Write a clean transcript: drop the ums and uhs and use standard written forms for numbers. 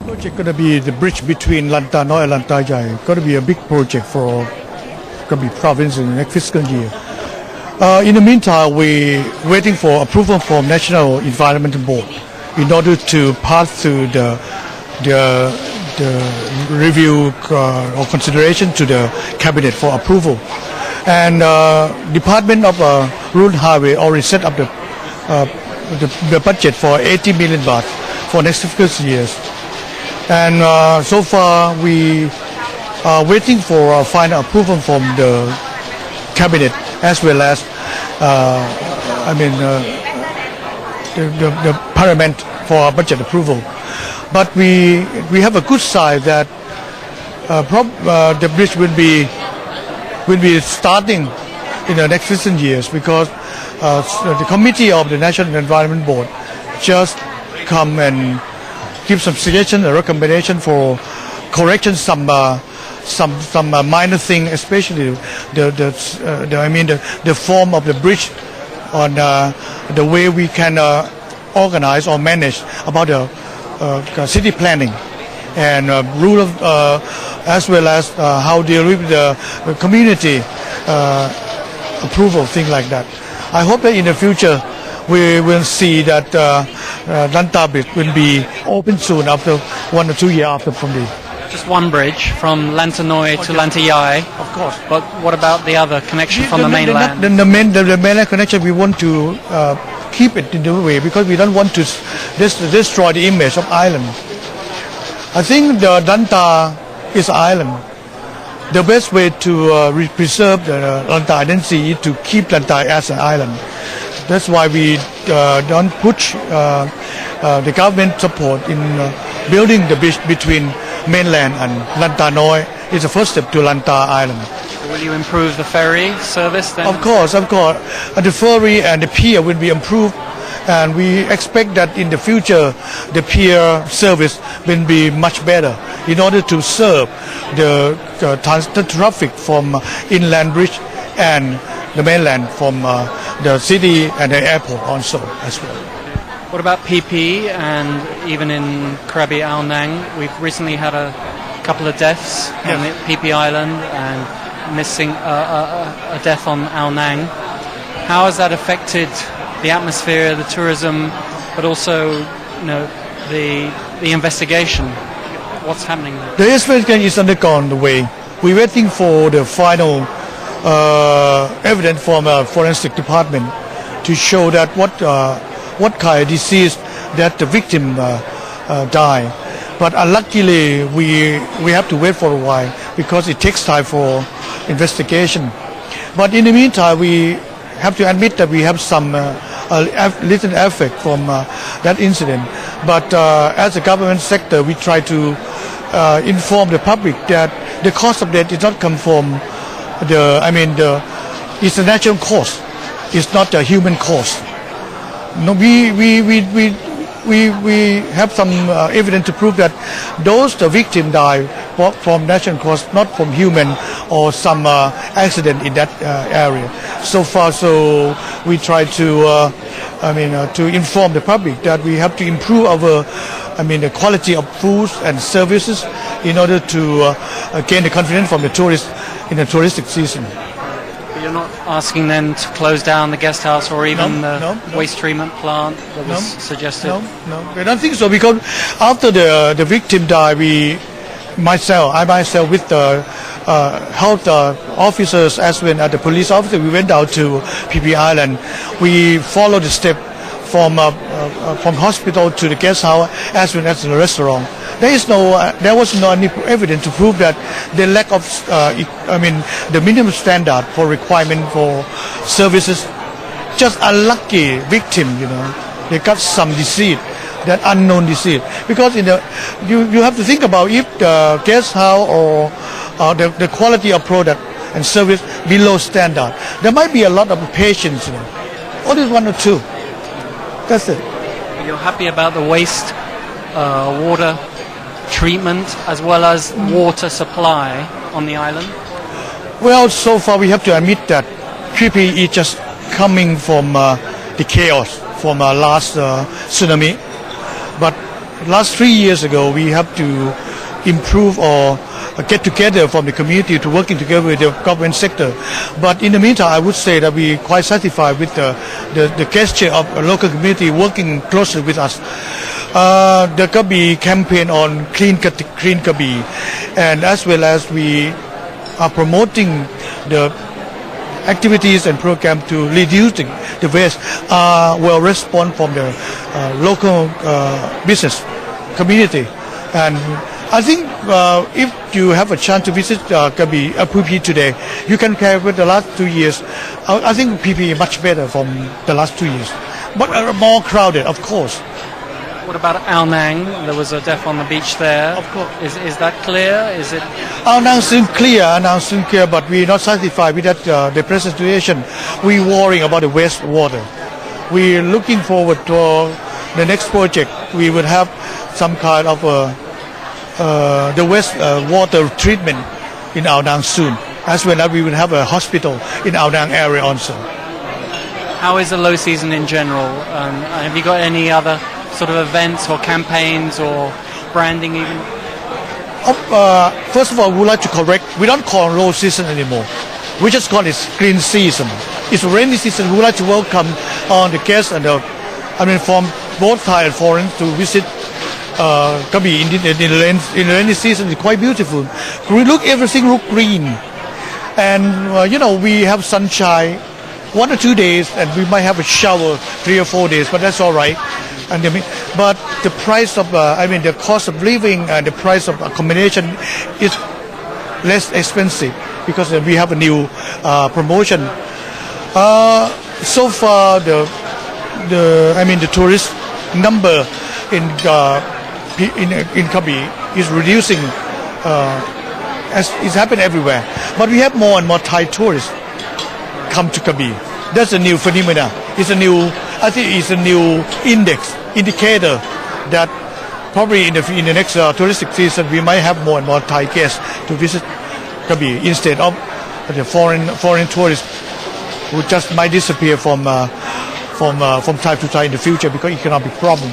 Project going to be the bridge between Lanta Noi and Lanta Yai. Going to be a big project for Krabi province in the next fiscal year. In the meantime, we waiting for approval from National Environmental Board in order to pass through the review or consideration to the cabinet for approval. And Department of Road Highway already set up the budget for 80 million baht for next fiscal years. And so far we are waiting for final approval from the cabinet as well as the parliament for budget approval. But we have a good side that the bridge will be starting in the next 15 years because the committee of the National Environment Board just come and give some suggestion, a recommendation for correction some minor thing, especially the form of the bridge on the way we can organize or manage about the city planning and rule of as well as how deal with the community approval, things like that. I hope that in the future we will see that Lanta Bridge will be open soon after 1 or 2 years after from the. Just one bridge from Lanta Noi to Lanta Yai. Of course. But what about the other connection from the mainland? The mainland connection, we want to keep it in the way because we don't want to destroy the image of island. I think the Lanta is island. The best way to preserve the Lanta identity is to keep Lanta as an island. That's why we don't push the government support in building the bridge between mainland and Lanta Noi. It's the first step to Lanta Island. Will you improve the ferry service then? Of course. The ferry and the pier will be improved, and we expect that in the future the pier service will be much better in order to serve the traffic from inland bridge and the mainland from the city and the airport also as well. What about Phi Phi and even in Krabi Nang? We've recently had a couple of deaths on the Phi Phi Island and missing a death on Ao Nang. How has that affected the atmosphere, the tourism, but also the investigation? What's happening there? The investigation is undergone the way. We're waiting for the final evidence from a forensic department to show that what kind of disease that the victim died. But unluckily, we have to wait for a while because it takes time for investigation. But in the meantime, we have to admit that we have some little effect from that incident. But as a government sector, we try to inform the public that the cause of death did not come from it's a natural cause. It's not a human cause. No, we have some evidence to prove that the victim died from natural cause, not from human or some accident in that area. So far, so we try to inform the public that we have to improve our the quality of foods and services in order to gain the confidence from the tourists in the touristic season. But you're not asking them to close down the guest house or even the waste treatment plant that was suggested? No, I don't think so because after the victim died, I myself with the health officers as well as the police officer, we went down to Phi Phi Island. We followed the step from hospital to the guest house as well as the restaurant. There was no any evidence to prove that the lack of the minimum standard for requirement for services. Just unlucky victim, they got some disease, that unknown disease. Because you have to think about if the guest house or the quality of product and service below standard, there might be a lot of patients. Only 1 or 2. That's it. You're happy about the waste water treatment as well as water supply on the island? Well, so far we have to admit that Phi Phi is just coming from the chaos from last tsunami. But last 3 years ago, we have to improve or get together from the community to working together with the government sector. But in the meantime, I would say that we quite satisfied with the gesture of a local community working closely with us. The Krabi campaign on clean Krabi, and as well as we are promoting the activities and programs to reducing the waste are well responded from the local business community. And I think if you have a chance to visit Krabi, Phi Phi today, you can compare with the last 2 years. I think Phi Phi is much better from the last 2 years, but more crowded, of course. What about Ao Nang? There was a death on the beach there. Of course. Is that clear? Is it? Ao Nang seems clear, but we're not satisfied with that the present situation. We're worrying about the wastewater. We're looking forward to the next project. We will have some kind of the wastewater treatment in Ao Nang soon, as well as we will have a hospital in Ao Nang area also. How is the low season in general? Have you got any other sort of events or campaigns or branding even? First of all, we would like to correct. We don't call low season anymore. We just call it green season. It's rainy season. We would like to welcome all the guests and from both Thai and foreign to visit Krabi in the rainy season. It's quite beautiful. Everything look green, and we have sunshine 1 or 2 days, and we might have a shower 3 or 4 days, but that's all right. But the price of the cost of living and the price of accommodation is less expensive because we have a new promotion. So far, the tourist number in Krabi is reducing, as it's happened everywhere. But we have more and more Thai tourists come to Krabi. That's a new phenomenon. I think it's a new indicator that probably in the next touristic season we might have more and more Thai guests to visit Krabi instead of the foreign tourists who just might disappear from time to time in the future because economic problem.